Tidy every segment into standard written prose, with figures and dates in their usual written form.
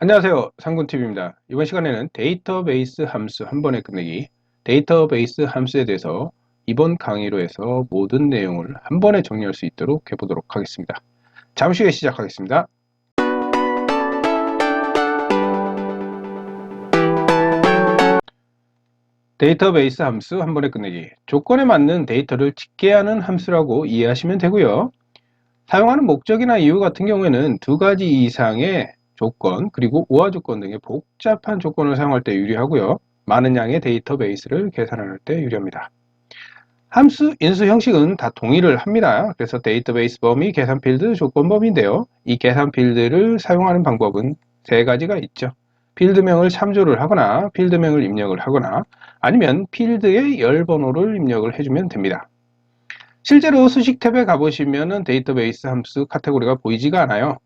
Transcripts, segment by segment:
안녕하세요. 상군TV입니다. 이번 시간에는 데이터베이스 함수 한 번에 끝내기, 데이터베이스 함수에 대해서 이번 강의로 해서 모든 내용을 한 번에 정리할 수 있도록 해보도록 하겠습니다. 잠시 후에 시작하겠습니다. 데이터베이스 함수 한 번에 끝내기, 조건에 맞는 데이터를 집계하는 함수라고 이해하시면 되고요. 사용하는 목적이나 이유 같은 경우에는 두 가지 이상의 조건 그리고 우화 조건 등의 복잡한 조건을 사용할 때 유리하고요. 많은 양의 데이터베이스를 계산할 때 유리합니다. 함수, 인수 형식은 다 동의를 합니다. 그래서 데이터베이스 범위, 계산 필드, 조건 범위인데요. 이 계산 필드를 사용하는 방법은 세 가지가 있죠. 필드명을 참조를 하거나 필드명을 입력을 하거나 아니면 필드의 열 번호를 입력을 해주면 됩니다. 실제로 수식 탭에 가보시면 데이터베이스 함수 카테고리가 보이지가 않아요.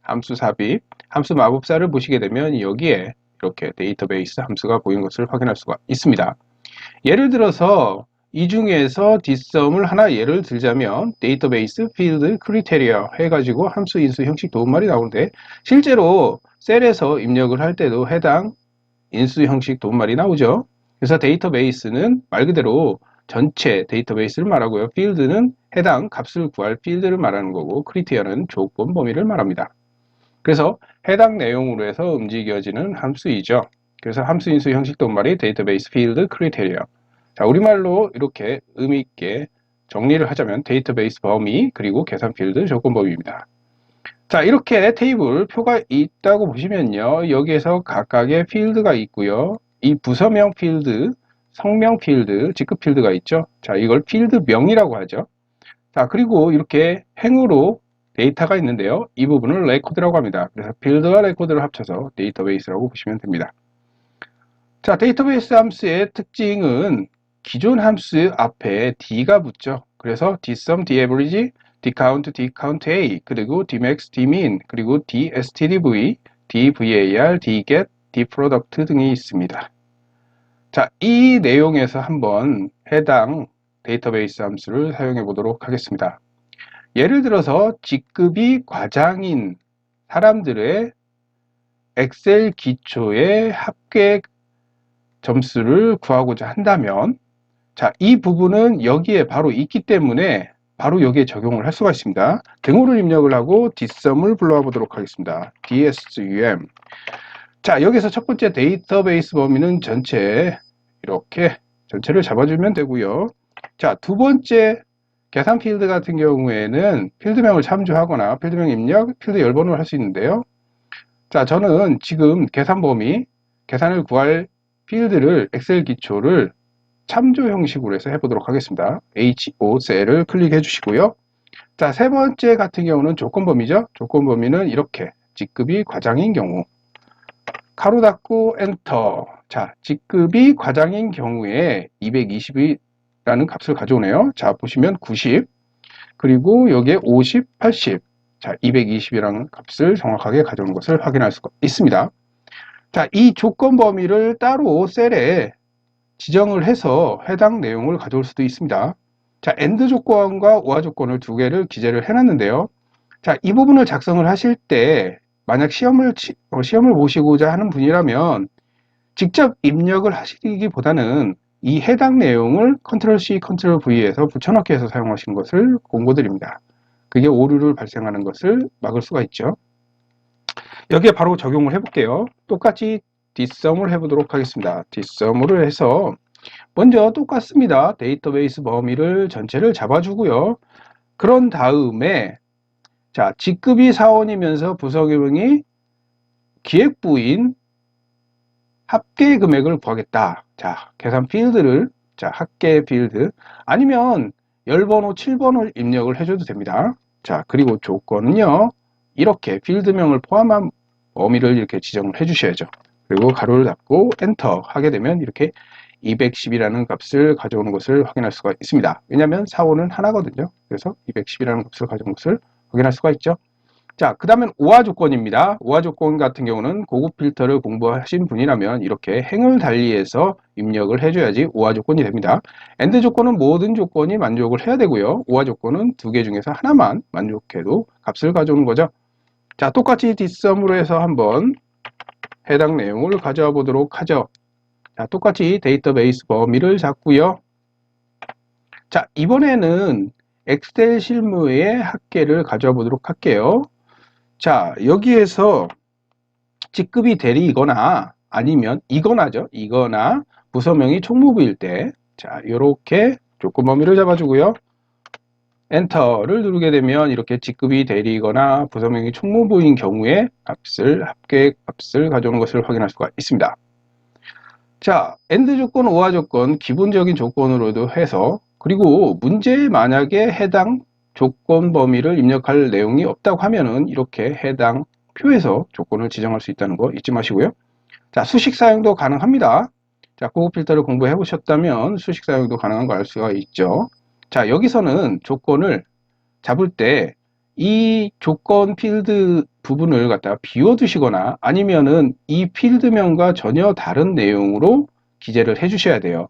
함수 삽입, 함수 마법사를 보시게 되면 여기에 이렇게 데이터베이스 함수가 보이는 것을 확인할 수가 있습니다. 예를 들어서 이 중에서 뒷섬을 하나 예를 들자면 데이터베이스 필드 크리테리아 해가지고 함수 인수 형식 도움말이 나오는데 실제로 셀에서 입력을 할 때도 해당 인수 형식 도움말이 나오죠. 그래서 데이터베이스는 말 그대로 전체 데이터베이스를 말하고요. 필드는 해당 값을 구할 필드를 말하는 거고 크리테리아는 조건 범위를 말합니다. 그래서 해당 내용으로 해서 움직여지는 함수이죠. 그래서 함수 인수 형식 도움말이 데이터베이스 필드 크리테리아. 자, 우리말로 이렇게 의미 있게 정리를 하자면 데이터베이스 범위 그리고 계산 필드 조건 범위입니다. 자, 이렇게 테이블 표가 있다고 보시면요. 여기에서 각각의 필드가 있고요. 이 부서명 필드, 성명 필드, 직급 필드가 있죠. 자, 이걸 필드명이라고 하죠. 자, 그리고 이렇게 행으로 데이터가 있는데요. 이 부분을 레코드라고 합니다. 그래서 필드와 레코드를 합쳐서 데이터베이스라고 보시면 됩니다. 자, 데이터베이스 함수의 특징은 기존 함수 앞에 d가 붙죠. 그래서 dsum, daverage, dcount, dcountA, 그리고 dmax, dmin, 그리고 dstdv, dvar, dget, dproduct 등이 있습니다. 자, 이 내용에서 한번 해당 데이터베이스 함수를 사용해 보도록 하겠습니다. 예를 들어서 직급이 과장인 사람들의 엑셀 기초의 합계 점수를 구하고자 한다면 자, 이 부분은 여기에 바로 있기 때문에 바로 여기에 적용을 할 수가 있습니다. 등호를 입력을 하고 dsum을 불러와 보도록 하겠습니다. dsum. 자, 여기서 첫 번째 데이터베이스 범위는 전체 이렇게 전체를 잡아주면 되고요. 자, 두 번째 계산 필드 같은 경우에는 필드명을 참조하거나 필드명 입력, 필드 열번호를 할 수 있는데요. 자, 저는 지금 계산 범위, 계산을 구할 필드를 엑셀 기초를 참조 형식으로 해서 해보도록 하겠습니다. HO 셀을 클릭해 주시고요. 자, 세 번째 같은 경우는 조건 범위죠. 조건 범위는 이렇게 직급이 과장인 경우 가로 닫고 엔터. 자, 직급이 과장인 경우에 220이라는 값을 가져오네요. 자, 보시면 90 그리고 여기에 50, 80. 자, 220이라는 값을 정확하게 가져오는 것을 확인할 수가 있습니다. 자, 이 조건 범위를 따로 셀에 지정을 해서 해당 내용을 가져올 수도 있습니다. 자, AND 조건과 OR 조건을 두 개를 기재를 해놨는데요. 자, 이 부분을 작성을 하실 때 만약 시험을 보시고자 하는 분이라면 직접 입력을 하시기보다는 이 해당 내용을 컨트롤 C, 컨트롤 V에서 붙여넣기 해서 사용하시는 것을 공고드립니다. 그게 오류를 발생하는 것을 막을 수가 있죠. 여기에 바로 적용을 해볼게요. 똑같이 dsum을 해보도록 하겠습니다. dsum으로 해서 먼저 똑같습니다. 데이터베이스 범위를 전체를 잡아주고요. 그런 다음에 자, 직급이 사원이면서 부서명이 기획부인 합계 금액을 구하겠다. 자, 계산 필드를 자, 합계 필드 아니면 열번호, 7번을 입력을 해줘도 됩니다. 자, 그리고 조건은요. 이렇게 필드명을 포함한 범위를 이렇게 지정을 해주셔야죠. 그리고 가로를 닫고 엔터 하게 되면 이렇게 210이라는 값을 가져오는 것을 확인할 수가 있습니다. 왜냐하면 사원은 하나거든요. 그래서 210이라는 값을 가져온 것을 확인할 수가 있죠. 자, 그 다음엔 오화 조건입니다. 오화 조건 같은 경우는 고급 필터를 공부하신 분이라면 이렇게 행을 달리해서 입력을 해줘야지 오화 조건이 됩니다. AND 조건은 모든 조건이 만족을 해야 되고요. 오화 조건은 두 개 중에서 하나만 만족해도 값을 가져오는 거죠. 자, 똑같이 뒷섬으로 해서 한번 해당 내용을 가져와 보도록 하죠. 자, 똑같이 데이터베이스 범위를 잡고요. 자, 이번에는 엑셀 실무의 합계를 가져와 보도록 할게요. 자, 여기에서 직급이 대리이거나 아니면 이거나죠. 이거나 부서명이 총무부일 때, 자, 이렇게 조건 범위를 잡아주고요. 엔터를 누르게 되면 이렇게 직급이 대리이거나 부서명이 총무부인 경우에 합계 값을 가져오는 것을 확인할 수가 있습니다. 자, AND 조건, OR 조건 기본적인 조건으로도 해서, 그리고 문제에 만약에 해당 조건 범위를 입력할 내용이 없다고 하면은 이렇게 해당 표에서 조건을 지정할 수 있다는 거 잊지 마시고요. 자, 수식 사용도 가능합니다. 자, 고급 필터를 공부해 보셨다면 수식 사용도 가능한 거 알 수가 있죠. 자, 여기서는 조건을 잡을 때 이 조건 필드 부분을 갖다가 비워두시거나 아니면은 이 필드명과 전혀 다른 내용으로 기재를 해 주셔야 돼요.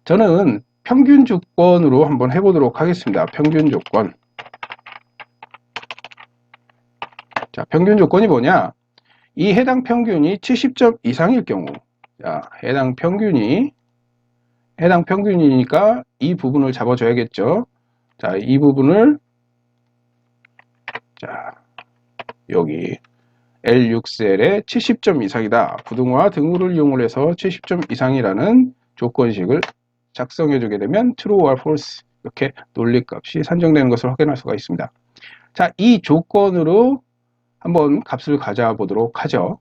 저는 평균 조건으로 한번 해보도록 하겠습니다. 평균 조건. 자, 평균 조건이 뭐냐? 이 해당 평균이 70점 이상일 경우, 자, 해당 평균이니까 이 부분을 잡아줘야겠죠. 자, 이 부분을, 자, 여기 L6셀에 70점 이상이다. 부등호와 등호를 이용을 해서 70점 이상이라는 조건식을 작성해 주게 되면 true or false 이렇게 논리값이 산정되는 것을 확인할 수가 있습니다. 자, 이 조건으로 한번 값을 가져와 보도록 하죠.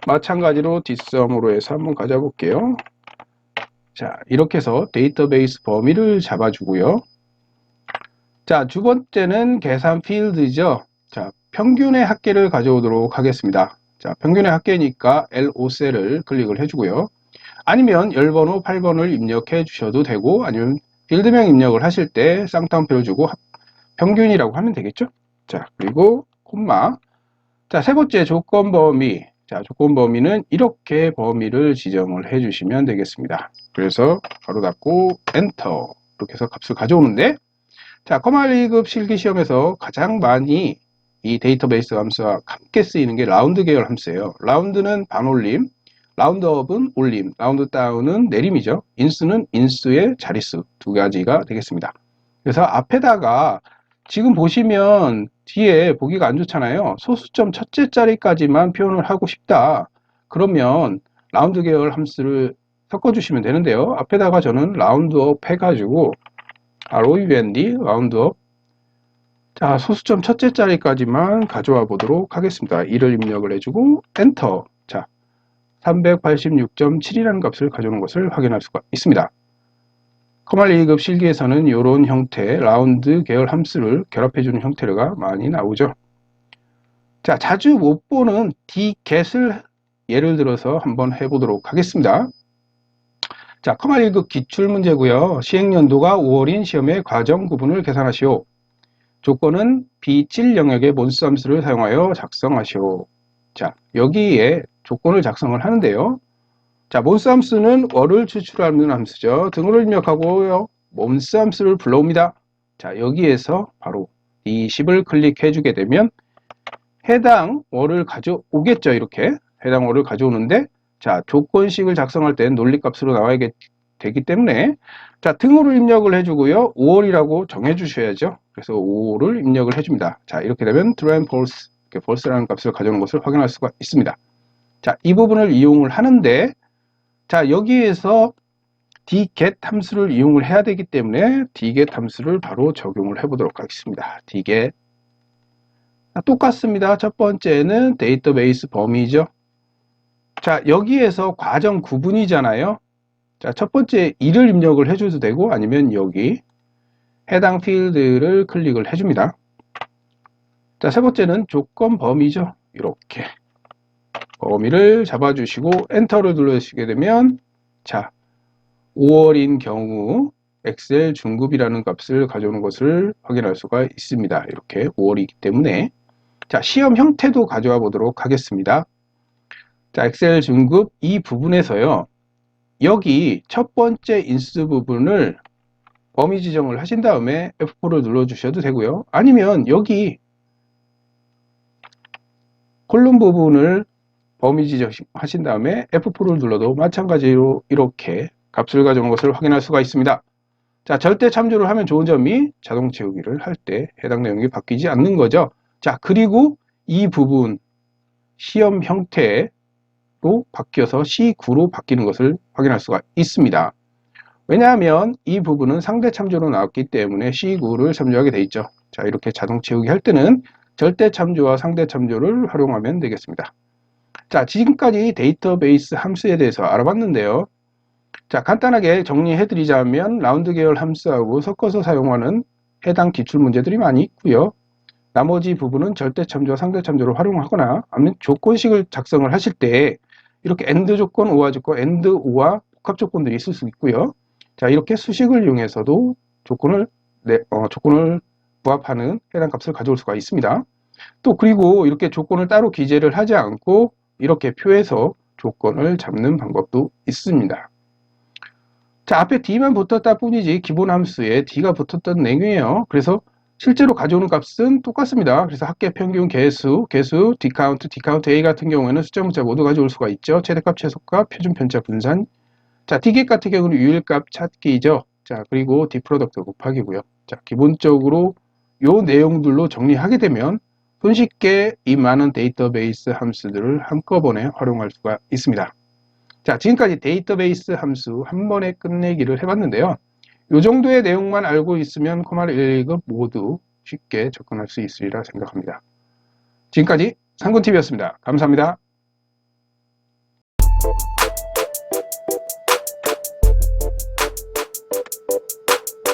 마찬가지로 뒷섬으로 해서 한번 가져와 볼게요. 자, 이렇게 해서 데이터베이스 범위를 잡아주고요. 자, 두 번째는 계산 필드죠. 자, 평균의 합계를 가져오도록 하겠습니다. 자, 평균의 합계니까 L5셀을 클릭을 해주고요. 아니면 열번호 8번을 입력해 주셔도 되고, 아니면 필드명 입력을 하실 때 쌍따옴표를 주고 평균이라고 하면 되겠죠. 자, 그리고 콤마. 자, 세 번째 조건 범위. 자, 조건 범위는 이렇게 범위를 지정을 해 주시면 되겠습니다. 그래서 가로 닫고 엔터 이렇게 해서 값을 가져오는데, 자, 커말리급 실기시험에서 가장 많이 이 데이터베이스 함수와 함께 쓰이는 게 라운드 계열 함수예요. 라운드는 반올림, 라운드업은 올림, 라운드 다운은 내림이죠. 인수는 인수의 자릿수 두 가지가 되겠습니다. 그래서 앞에다가 지금 보시면 뒤에 보기가 안 좋잖아요. 소수점 첫째 자리까지만 표현을 하고 싶다. 그러면 라운드 계열 함수를 섞어주시면 되는데요. 앞에다가 저는 라운드업 해가지고 ROUND, 라운드업. 자, 소수점 첫째 자리까지만 가져와 보도록 하겠습니다. 1을 입력을 해주고 엔터. 자, 386.7이라는 값을 가져오는 것을 확인할 수가 있습니다. 커말 2급 실기에서는 이런 형태 라운드 계열 함수를 결합해주는 형태가 많이 나오죠. 자, 자주 못 보는 dget을 예를 들어서 한번 해보도록 하겠습니다. 자, 커말 1급 기출문제고요. 시행연도가 5월인 시험의 과정 구분을 계산하시오. 조건은 B7 영역의 몬스 함수를 사용하여 작성하시오. 자, 여기에 조건을 작성을 하는데요. 자, 몬스 함수는 월을 추출하는 함수죠. 등호를 입력하고요. 몬스 함수를 불러옵니다. 자, 여기에서 바로 D10을 클릭해 주게 되면 해당 월을 가져오겠죠. 이렇게 해당 월을 가져오는데, 자, 조건식을 작성할 땐 논리값으로 나와야 되기 때문에, 자, 등호를 입력을 해주고요. 5월이라고 정해주셔야죠. 그래서 5월을 입력을 해줍니다. 자, 이렇게 되면 true and false, 이렇게 false라는 값을 가져오는 것을 확인할 수가 있습니다. 자, 이 부분을 이용을 하는데, 자, 여기에서 dget 함수를 이용을 해야 되기 때문에 dget 함수를 바로 적용을 해보도록 하겠습니다. dget. 똑같습니다. 첫 번째는 데이터베이스 범위죠. 자, 여기에서 과정 구분이잖아요. 자, 첫 번째 1을 입력을 해줘도 되고, 아니면 여기 해당 필드를 클릭을 해줍니다. 자, 세 번째는 조건 범위죠. 이렇게 범위를 잡아주시고 엔터를 눌러주시게 되면, 자, 5월인 경우 엑셀 중급이라는 값을 가져오는 것을 확인할 수가 있습니다. 이렇게 5월이기 때문에. 자, 시험 형태도 가져와 보도록 하겠습니다. 자, 엑셀 중급 이 부분에서요. 여기 첫 번째 인수 부분을 범위 지정을 하신 다음에 F4를 눌러주셔도 되고요. 아니면 여기 콜룸 부분을 범위 지정하신 다음에 F4를 눌러도 마찬가지로 이렇게 값을 가져온 것을 확인할 수가 있습니다. 자, 절대 참조를 하면 좋은 점이 자동 채우기를 할 때 해당 내용이 바뀌지 않는 거죠. 자, 그리고 이 부분 시험 형태로 바뀌어서 C9로 바뀌는 것을 확인할 수가 있습니다. 왜냐하면 이 부분은 상대 참조로 나왔기 때문에 C9를 참조하게 돼 있죠. 자, 이렇게 자동 채우기 할 때는 절대 참조와 상대 참조를 활용하면 되겠습니다. 자, 지금까지 데이터베이스 함수에 대해서 알아봤는데요. 자, 간단하게 정리해 드리자면 라운드 계열 함수하고 섞어서 사용하는 해당 기출 문제들이 많이 있고요. 나머지 부분은 절대 참조와 상대 참조를 활용하거나 아니면 조건식을 작성을 하실 때 이렇게 AND 조건, OR 조건, AND, OR 복합 조건들이 있을 수 있고요. 자, 이렇게 수식을 이용해서도 조건을 부합하는 해당 값을 가져올 수가 있습니다. 또 그리고 이렇게 조건을 따로 기재를 하지 않고 이렇게 표에서 조건을 잡는 방법도 있습니다. 자, 앞에 D만 붙었다 뿐이지 기본 함수에 D가 붙었던 내용이에요. 그래서 실제로 가져오는 값은 똑같습니다. 그래서 합계 평균 개수, D카운트, D카운트 A 같은 경우에는 숫자 문자 모두 가져올 수가 있죠. 최대값, 최소값, 표준 편차 분산. 자, D객 같은 경우는 유일값 찾기죠. 자, 그리고 D프로덕트 곱하기고요. 자, 기본적으로 요 내용들로 정리하게 되면 손쉽게 이 많은 데이터베이스 함수들을 한꺼번에 활용할 수가 있습니다. 자, 지금까지 데이터베이스 함수 한 번에 끝내기를 해봤는데요. 이 정도의 내용만 알고 있으면 코말 1, 2급 모두 쉽게 접근할 수 있으리라 생각합니다. 지금까지 상군TV였습니다. 감사합니다.